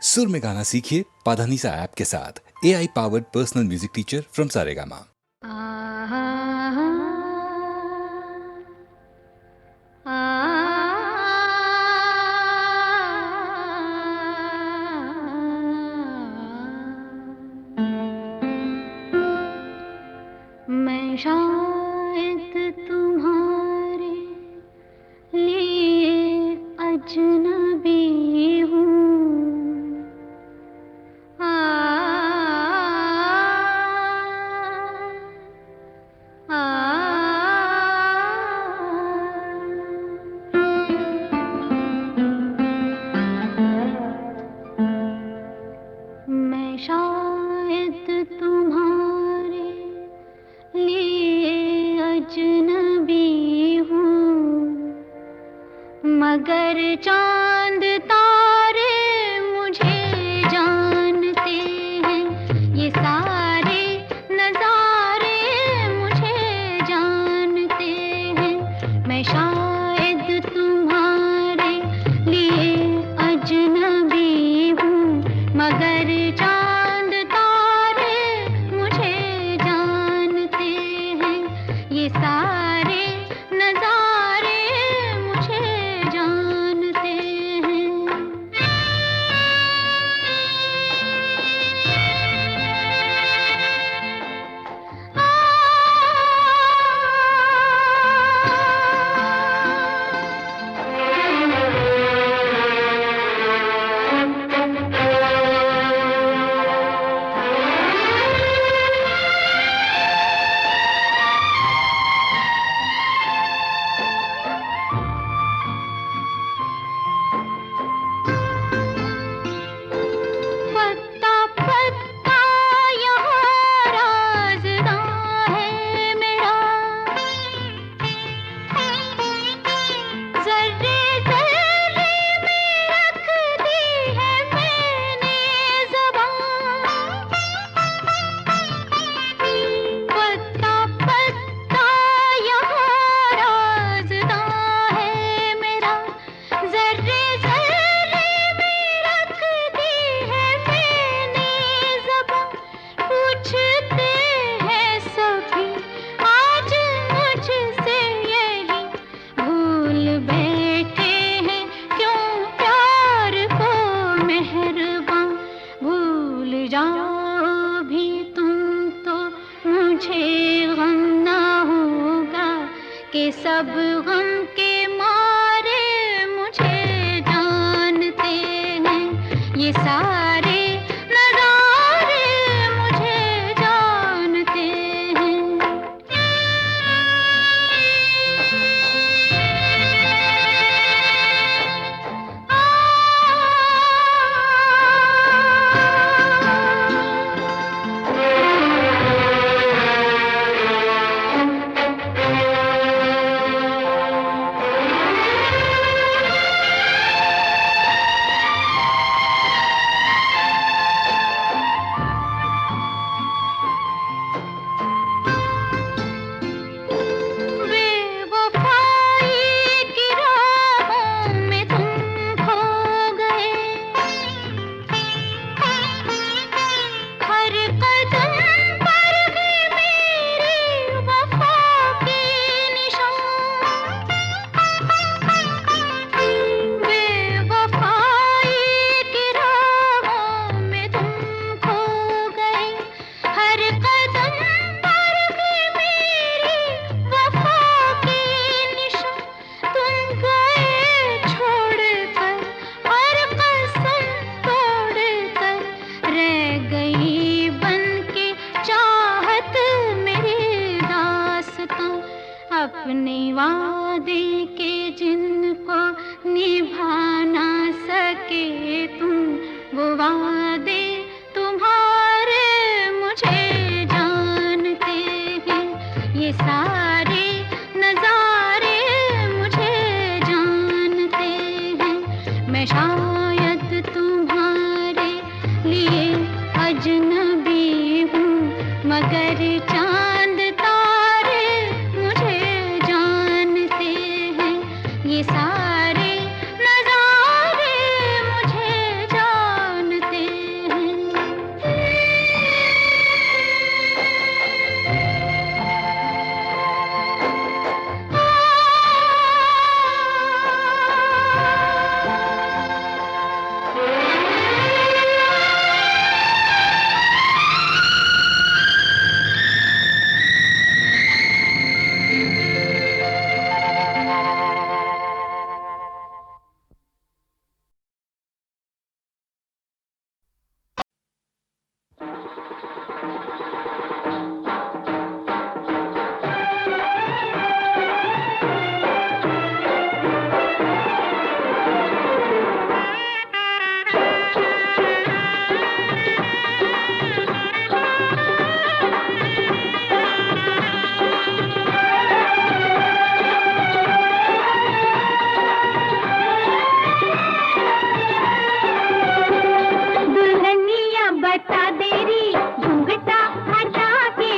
सुर में गाना सीखिए पाधानीसा ऐप के साथ। AI powered personal music teacher from Saregama. मैं शायद तुम्हारे लिए अजनबी हूँ। मैं शायद तुम्हारे लिए अजनबी हूँ, मगर चांद तारे मुझे जानते हैं। ये सारे नज़ारे मुझे जानते हैं। मैं शायद तुम्हारे लिए अजनबी हूँ, मगर चांद तारे मुझे जानते हैं। ये सारे नज़ारे मुझे जानते हैं। पत्ता पत्ता यहाँ राज़दां है मेरा, ज़र्रे ज़र्रे में रख दी है मैंने ज़बान। पत्ता पत्ता यहाँ राज़दां है मेरा, ज़र्रे ज़र्रे में रख दी है मैंने ज़बान। पूछते हैं सभी आज मुझसे यही, भूल बैठे हैं क्यों प्यार को मेहरबां। भूल जाओ भी तुम तो मुझे गम ना होगा, कि सब गम के मारे मुझे जानते हैं। ये सारे नज़ारे मुझे जानते बेवफाई की राहों में तुम खो गए। हर कदम पर भी मेरी वफा के निशान। बेवफाई की राहों में तुम खो गए। हर कदम पर भी मेरी वफा के निशान। तुम गए छोड़कर और कसम तोड़कर, रह गई बनके चाहत मेरी दास्तां। अपने वादे के जिनको निभा ना सके तुम, वो वादे तुम्हारे मुझे जानते हैं। ये सारे नज़ारे मुझे जानते हैं। मैं शायद तुम्हारे लिए अजनबी हूँ, मगर चांद तारे मुझे जानते हैं। ये सारे नज़ारे मुझे जानते दुल्हनिया बता देरी घूंघटा हटा के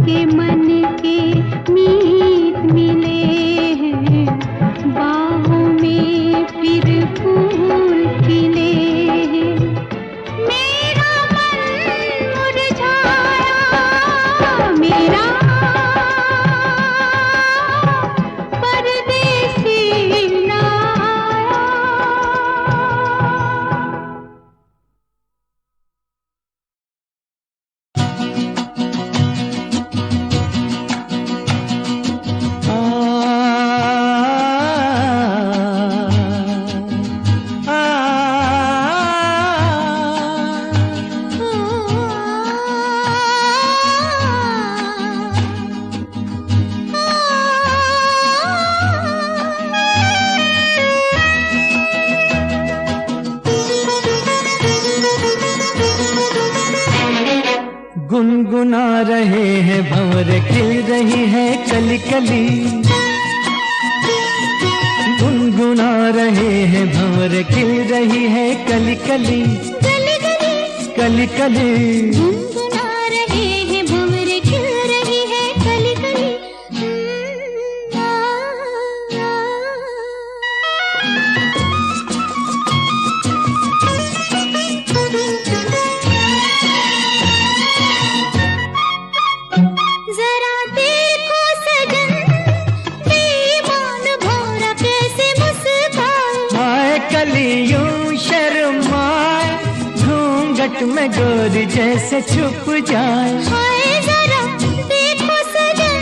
के मन के मीत मिले हैं, बाहों में फिर फूल खिले हैं। मेरा मन मुरझाया, मेरा परदेसी ना आया। गुनगुना रहे हैं भंवर, खिल रही है कली कली। गुनगुना रहे हैं भंवर, खिल रही है कली कली। गली गली कली कली गुनगुना रहे हैं भंवर, खिल रही है कली कली। जरा देखो सजन, बेईमान भौरा कैसे मुस्काए। आए कलियों शर्माए, घूंघट में गोरी जैसे छुप जाए। हाय जरा देखो सजन,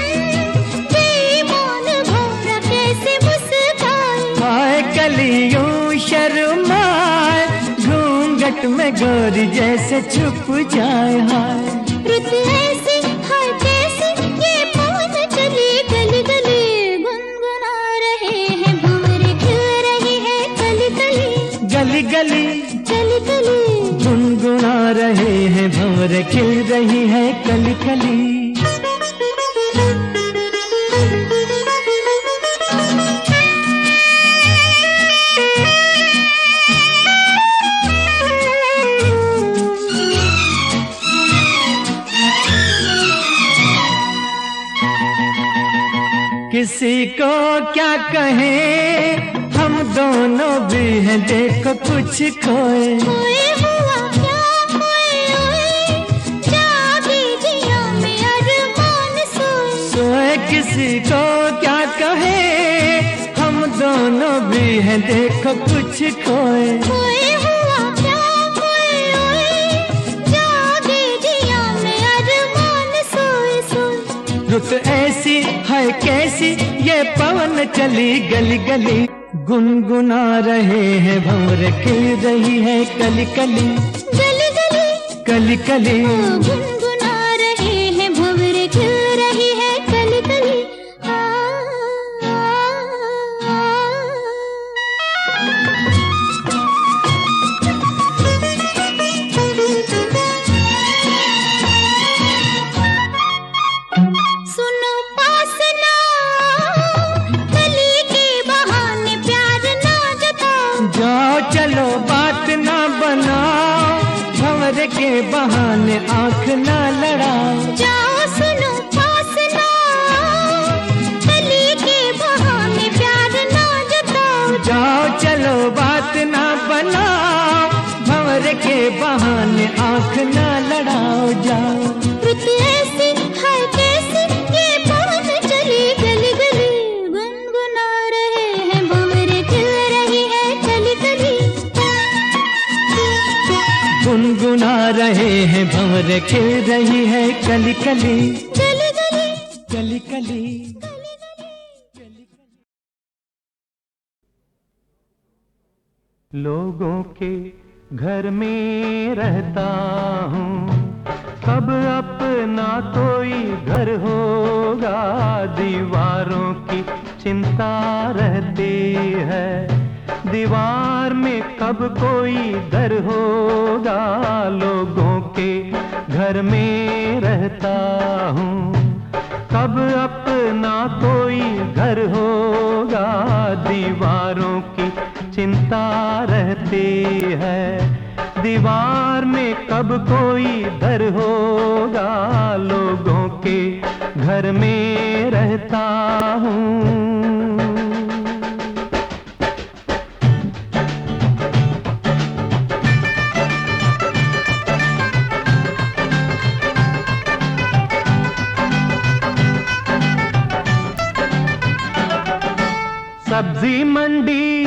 बेईमान भौरा कैसे मुस्काए। आए कलियों शर्माए, घूंघट में गोरी जैसे छुप जाए। हाय रुत ऐसी हाय कैसी, ये पवन चली गली गली। गुनगुना रहे हैं भंवर, खिल रही है कली कली। गली गली कली कली गुनगुना रहे हैं भंवर, खिल रही है कली कली। किसी को क्या कहें, हम दोनों भी हैं देखो कुछ खोए। खोए हुआ क्या खोए हुए, जागे जिया में अरमान सोए। सोए किसी को क्या कहें, हम दोनों भी हैं देखो कुछ खोए। खोए हुआ क्या खोए हुए, जागे जिया में अरमान सोए सोए। रुत ऐसी है कैसी, ये पवन चली गली गली। गुनगुना रहे हैं भंवर, खिल रही है कली कली। गली गली कली कली गुनगुना रहे हैं भंवर, खिल रही है कली कली। सुनो पास ना कली के बहाने प्यार ना जताओ। जाओ चलो बात ना बनाओ, भंवर के बहाने आंख ना लड़ाओ। जाओ सुनो पास ना कली के बहाने प्यार ना जताओ। जाओ चलो बात ना बनाओ, भंवर के बहाने आंख ना लड़ाओ। जाओ रुत ऐसी हाय कैसी, ये पवन चली गली गली। गुनगुना रहे हैं भंवर, खिल रही है कली कली। गुनगुना रहे हैं भंवर, खिल रही है कली कली। गली गली कली कली लोगों के घर में रहता हूँ, कब अपना कोई घर होगा। दीवारों की चिंता रहती है, दीवार में कब कोई दर होगा। लोगों के घर में रहता हूँ, कब अपना कोई घर होगा। दीवारों की चिंता रहती है, दीवार में कब कोई दर होगा। लोगों के घर में रहता हूँ। सब्जी मंडी,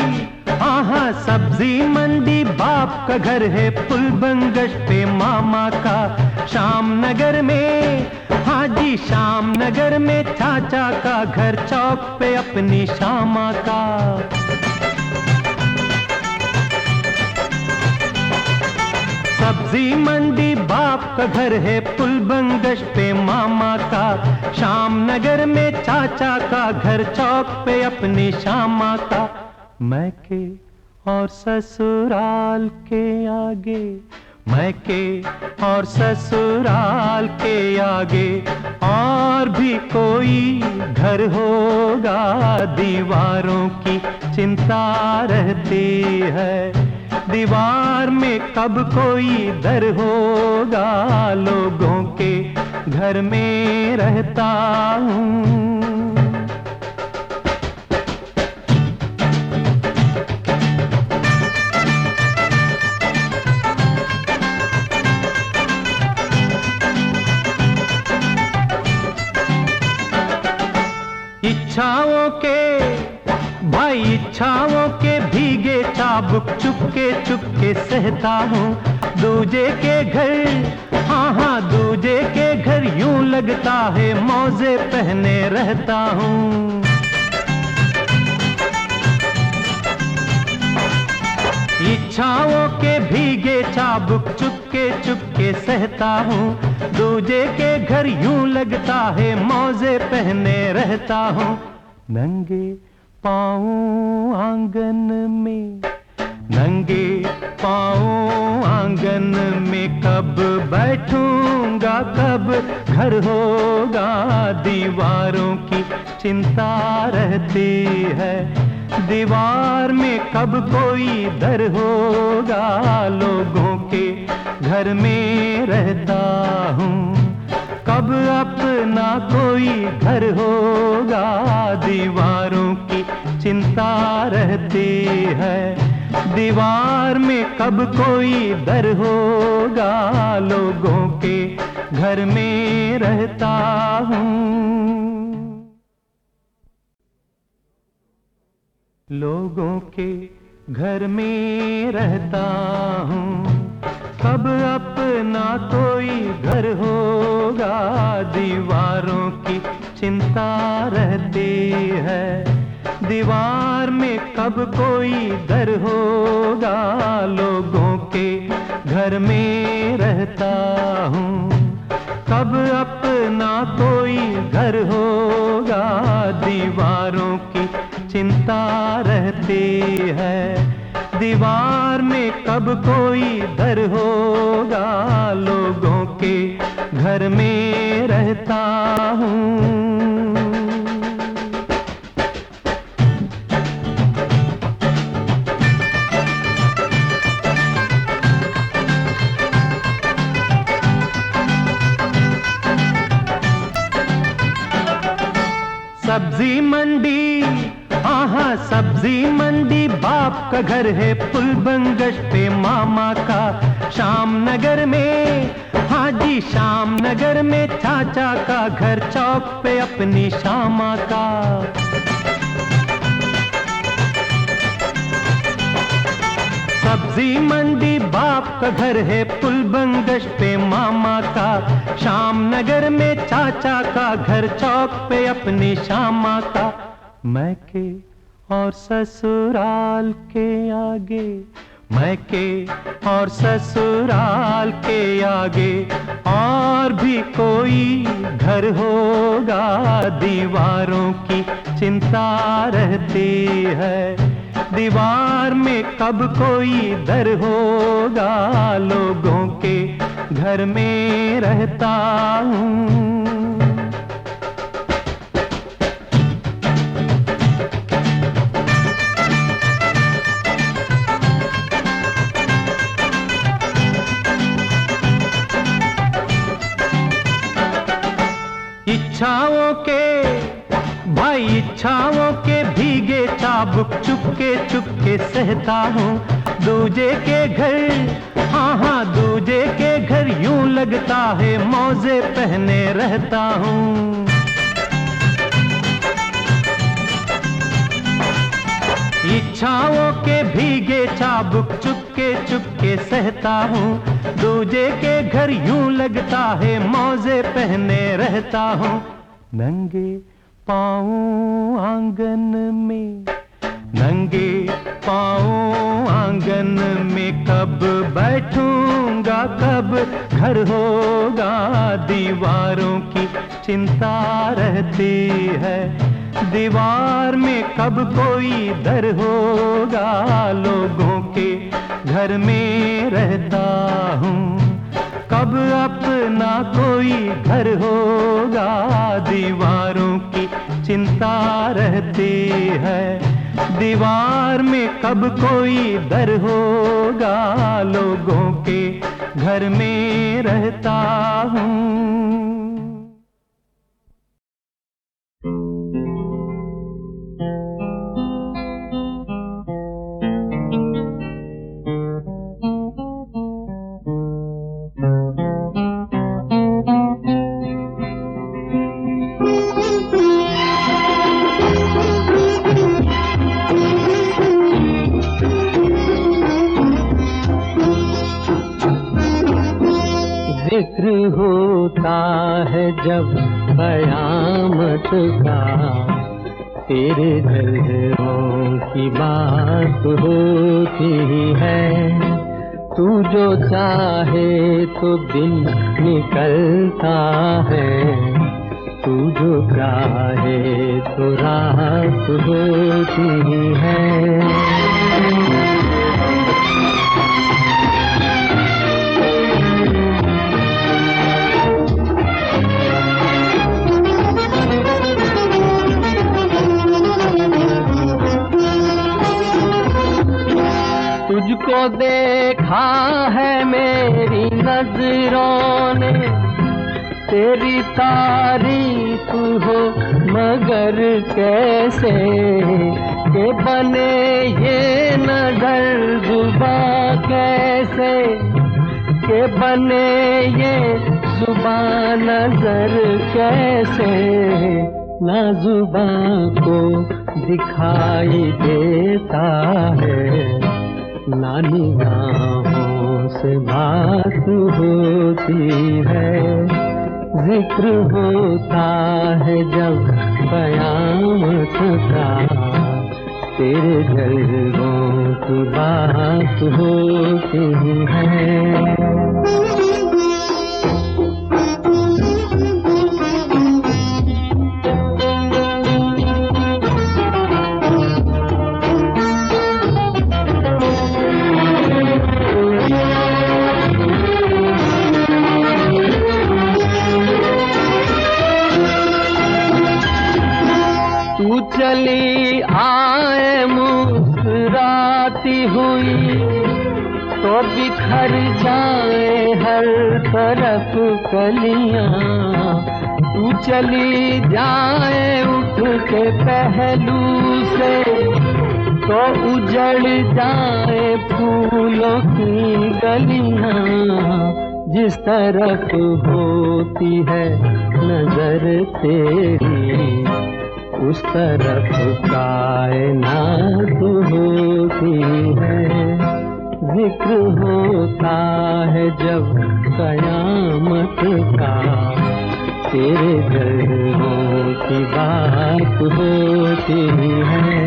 हाँ हाँ सब्जी मंडी बाप का घर है, पुल बंगश पे मामा का। श्याम नगर में, हाँ जी श्याम नगर में चाचा का घर, चौक पे अपनी श्यामा का। सब्जी मंडी बाप का घर है, पुल बंगश पे मामा का। श्याम नगर में चाचा का घर, चौक पे अपनी श्यामा का। मैके और ससुराल के आगे, मैके और ससुराल के आगे और भी कोई घर होगा, दीवारों की चिंता रहती है। दीवार में कब कोई दर होगा, लोगों के घर में रहता हूँ। इच्छाओं के भाई, इच्छाओं के भीगे चाबुक चुपके सहता हूँ। दूजे के घर, हाँ हाँ दूजे के घर यूं लगता है मौजे पहने रहता हूँ। इच्छाओं के भीगे चाबुक चुपके सहता हूँ। दूजे के घर यूं लगता है मौजे पहने रहता हूँ। नंगे पाँव आंगन में, नंगे पाँव आंगन में कब बैठूंगा, कब घर होगा, दीवारों की चिंता रहती है। दीवार में कब कोई दर होगा, लोगों के घर में रहता हूँ। कब अपना कोई घर होगा, दीवारों की चिंता रहती है। दीवार में कब कोई दर होगा, लोगों के घर में रहता हूँ। लोगों के घर में रहता हूँ, कब अपना कोई घर होगा, दीवारों की चिंता रहती है। दीवार में कब कोई दर होगा, लोगों के घर में रहता हूँ। कब अपना कोई घर होगा, दीवारों की चिंता रहती है। दीवार में कब कोई दर होगा, लोगों के घर में रहता हूँ। सब्जी मंडी, हाँ हाँ सब्जी मंडी बाप का घर है, पुल बंगश पे मामा का। श्याम नगर में, हाँ जी श्याम नगर में चाचा का घर, चौक पे अपनी श्यामा का। सब्जी मंडी बाप का घर है, पुल बंगश पे मामा का। श्याम नगर में चाचा का घर, चौक पे अपनी श्यामा का। मैके और ससुराल के आगे, मैके और ससुराल के आगे और भी कोई घर होगा, दीवारों की चिंता रहती है। दीवार में कब कोई दर होगा, लोगों के घर में रहता हूँ। इच्छाओं के भाई इच्छाओं के भीगे चाबुक चुपके सहता हूँ दूजे के घर। हाँ हाँ दूजे के घर यूं लगता है मौजे पहने रहता हूँ। इच्छाओं के भीगे चाबुक चुपके सहता हूँ दूजे के घर यूं लगता है मौजे पहने रहता हूँ। नंगे पाँव आंगन में नंगे पाँव आंगन में कब बैठूंगा कब घर होगा दीवारों की चिंता रहती है। दीवार में कब कोई दर होगा लोगों के घर में रहता हूँ। कब अपना कोई घर होगा दीवारों की चिंता रहती है। दीवार में कब कोई दर होगा लोगों के घर में रहता हूँ। जिक्र होता है जब कयामत का तेरे दिलों की बात होती है। तू जो चाहे तो दिन निकलता है तू जो चाहे तो रात होती है। तुझको देखा है मेरी नजरों ने तेरी तारीफ हो मगर कैसे के बने ये नजर जुबां कैसे के बने ये जुबां नजर कैसे ना जुबां को दिखाई देता है ना निगाहों से बात होती है। जिक्र होता है जब कयामत का तेरे जल्दों की बात होती है। चली आए मुस्कुराती हुई तो बिखर जाए हर तरफ कलियां। तू चली जाए उठ के पहलू से तो उजड़ जाए फूलों की गलियां। जिस तरफ होती है नजर तेरी उस तरफ कायनात होती है। जिक्र होता है जब कयामत का तेरे दिलों की बात होती है।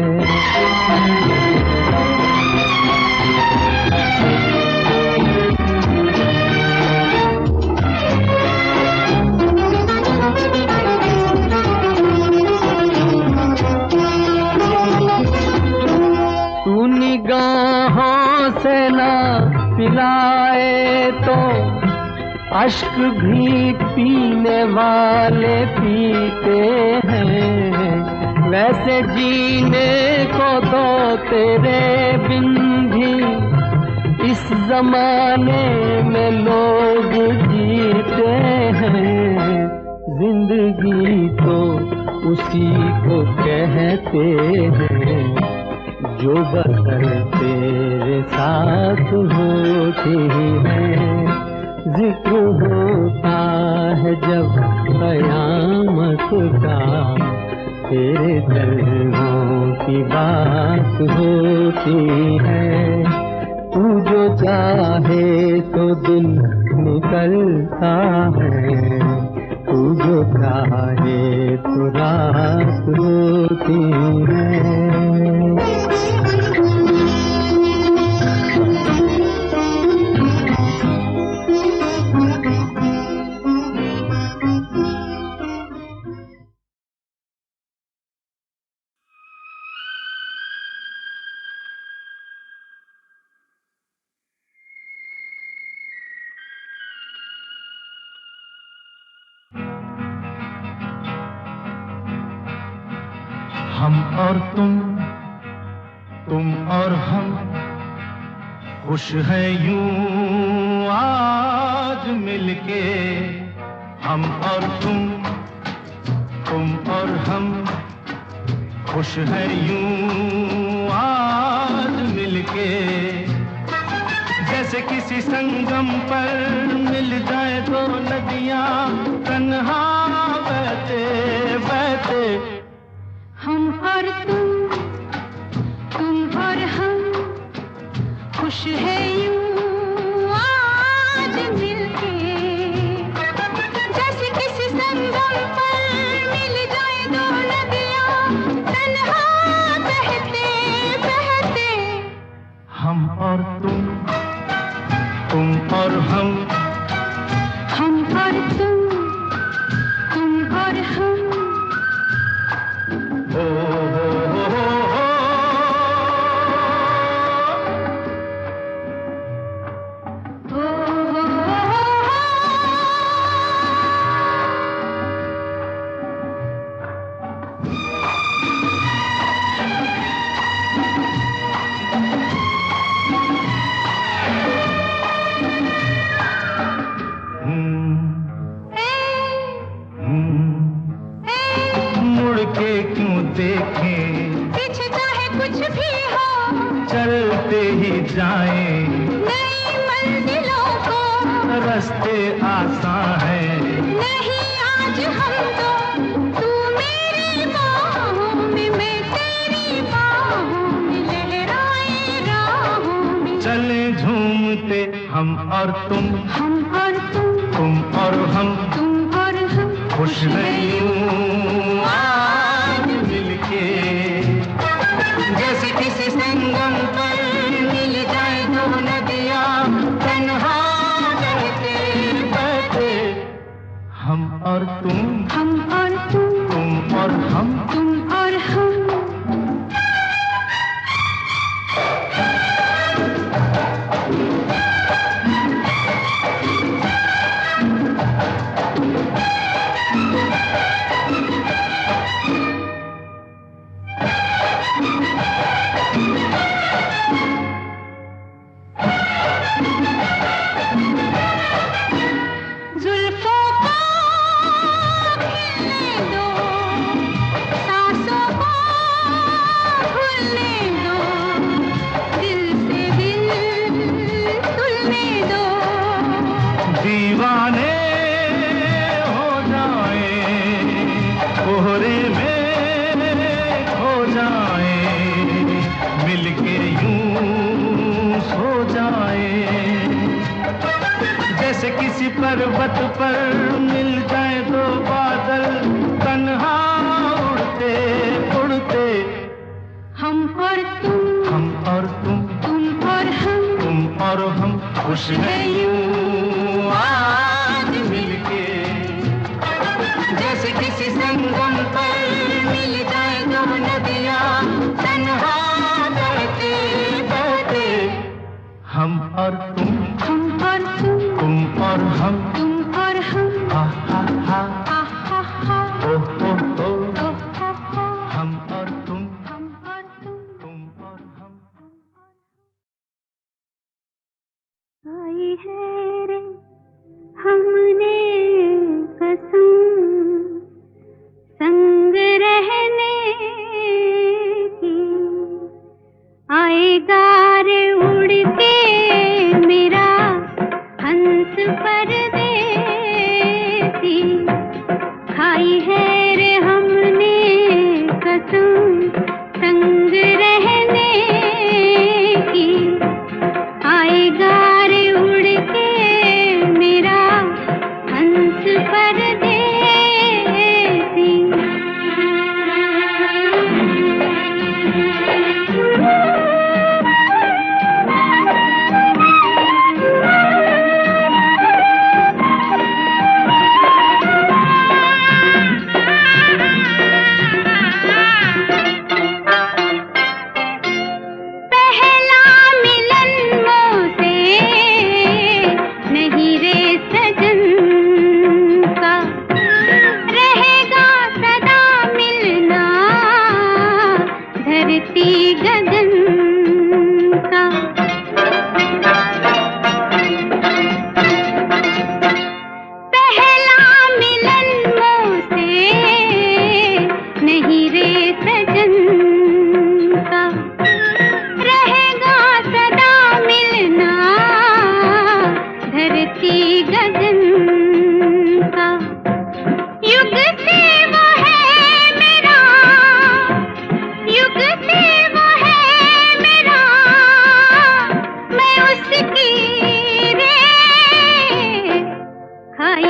निगाहों से ना पिलाए तो अश्क भी पीने वाले पीते हैं। वैसे जीने को तो तेरे बिन भी इस जमाने में लोग जीते हैं। जिंदगी होते हैं जो बसर तेरे साथ होती है। जिक्र होता है जब कयामत का, तेरे दर्दों की बात होती है। तू जो चाहे तो दिन निकलता है, तू जो चाहे तो रात होती है। हम और तुम और हम, खुश है यूं आज मिलके। हम और तुम और हम, खुश है यूं आज मिलके। जैसे किसी संगम पर मिल जाए दो नदियां तन्हा बहते बहते। हम और तुम और हम, खुश है यूं आज मिलके। जैसे किसी संगम पर मिल जाए दो नदियां तन्हा बहते बहते। हम और तुम और हम, हम और तुम और हम। ओ मुड़ के क्यों देखें, पीछे चाहे कुछ भी हो, चलते ही जाएं। नई मंजिलों को रास्ते आसान है, नहीं आज हम तो। तू मेरी बाहों में, मैं तेरी बाहों में, लहराए राहों में। चले झूमते हम और तुम और तुम और हम, तुम और हम, खुश है यूं आज मिलके। जैसे किसी संगम पर मिल जाए दो नदियां तन्हा बहते बहते। हम और तुम और तुम और हम, तुम और हम। जुल्फों को खिलने दो, सांसों को भूलने दो, दिल से दिल तुलने दो। दीवाने हो जाए, कोहरे में खो जाए, मिलके यूं सो जाए। जैसे किसी पर्वत पर मिल जाए दो बादल तन्हा उड़ते उड़ते। हम और तुम और तुम और हम, तुम और हम, खुश है यूं आज मिलके। जैसे किसी संगम पर मिल जाए दो नदियां तन्हा बहते बहते। हम और तुम और हम, तुम और हम, हा हा हा, हा हा हा, ओ हो हो। ओ हो हो। हम और तुम तुम और हम, और हम। आई है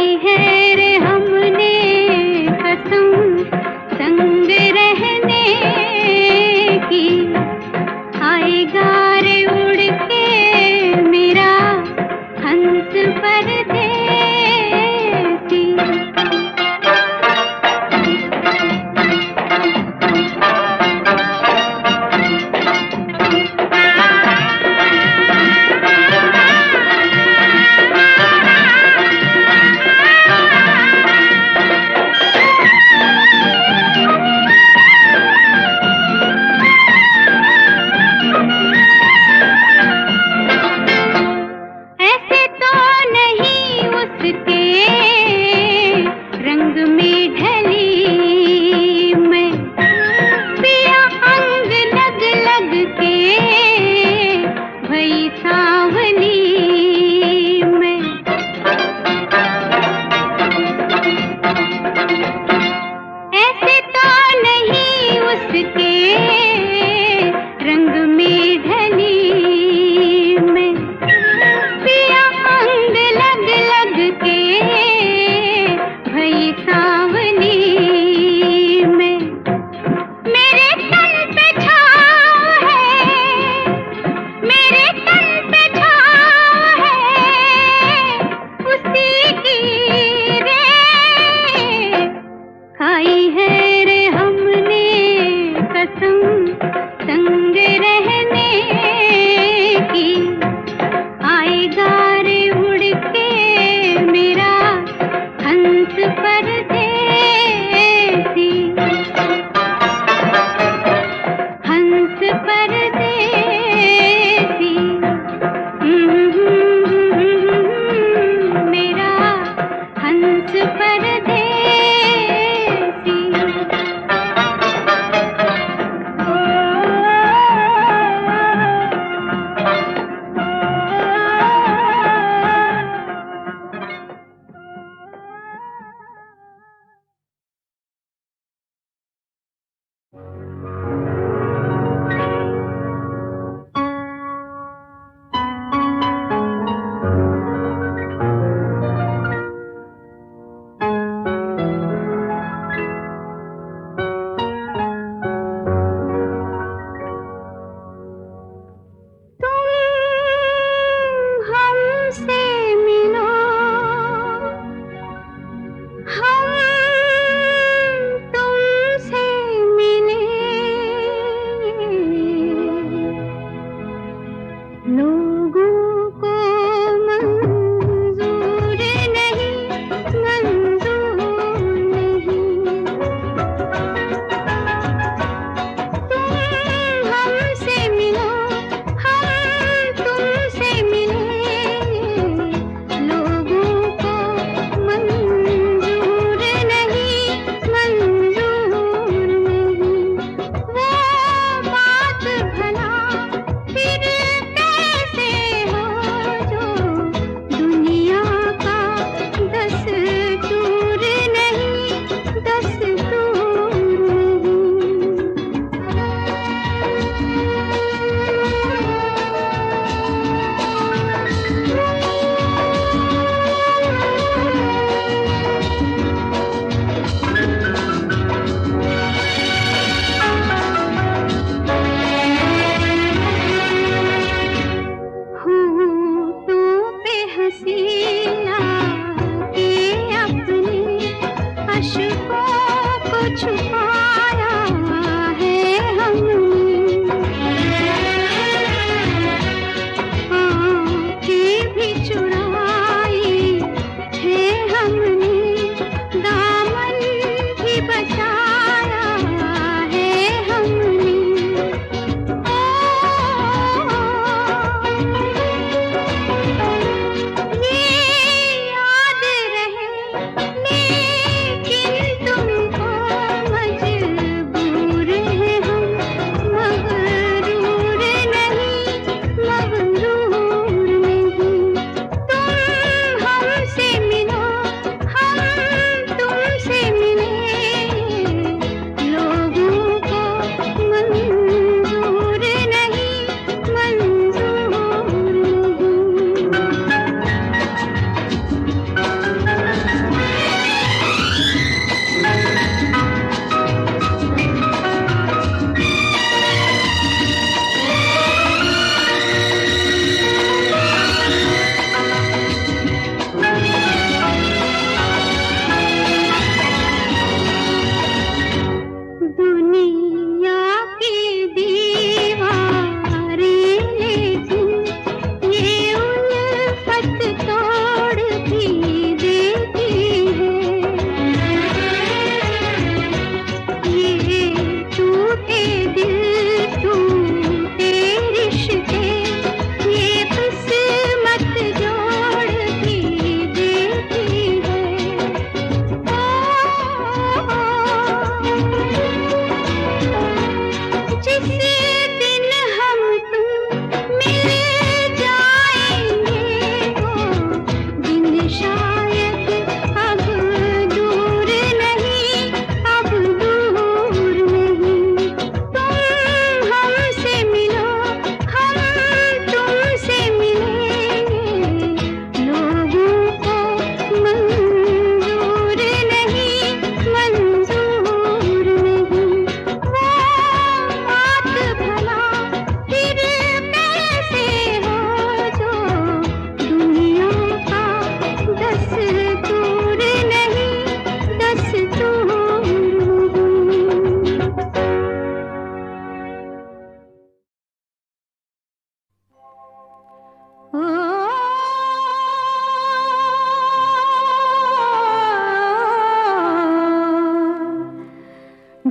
खाई है रे हमने कसम संग रहने की, आएगा रे उड़ के मेरा हंस परदेसी।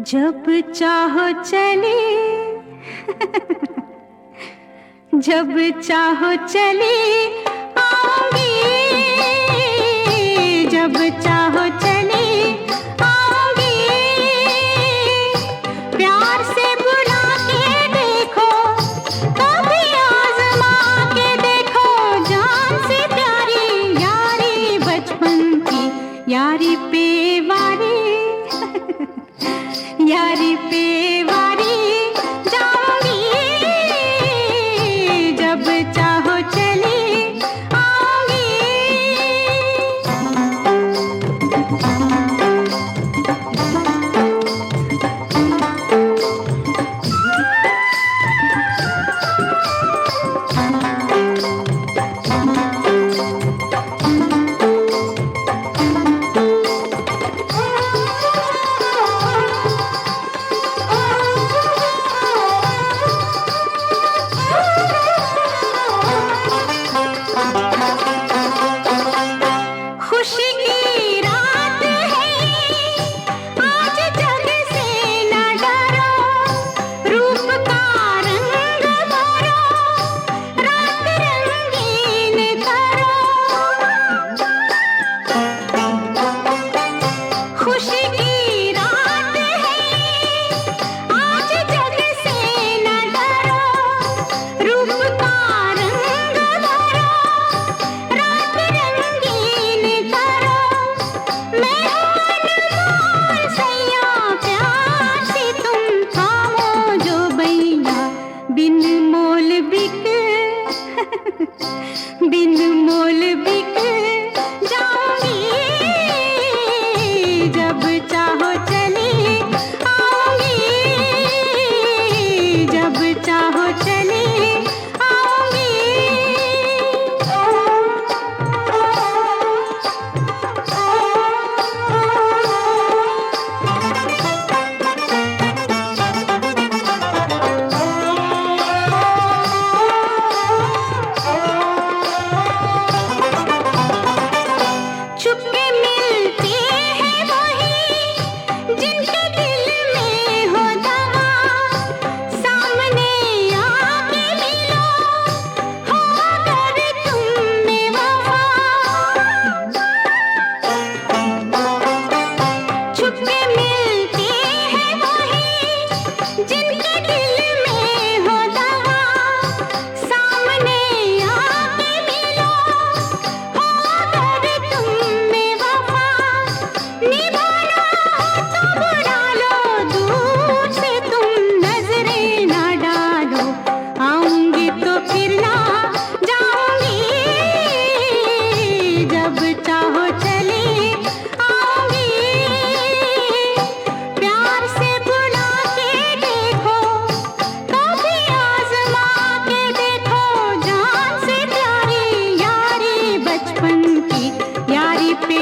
जब चाहो चले जब चाहो चले आऊंगी, जब चाहो चले आऊंगी। प्यार से बुला के देखो, कभी आजमा के देखो। जान से प्यारी यारी बचपन की, यारी पे वारी यारी पे वारी जाऊंगी। जब चाहो चले आऊंगी। खुशी की रात है आज, जग से न डरो। रूप का रंग भरो, रात रंगीन करो। खुशी की रात है आज, जग से न डरो। रूप का रंग भरो, रात रंगीन करो। मैं हूँ अनमोल सैया, प्यार से तुम थामो जो बैया। बिन मोल बिक बिन मोल बिक जाऊंगी। जब चाहो चले आऊंगी, जब चाहो चले आऊंगी। चुपके मिलते हैं वही जिनके दिल में हो दवा। सामने आके मिलो, हो अगर तुम में वफा। चुपके मिलते हैं वही जिनके दिल में हो दवा। सामने आके मिलो, हो अगर तुम में वफा। निभाना हो तो बुला लो, दूर से तुम नजरें ना डालो। आऊंगी तो फिर ना जाऊंगी। जब चाहो चले आऊंगी। प्यार से बुला के देखो, कभी आजमा के देखो। जान से प्यारी यारी बचपन की, यारी पे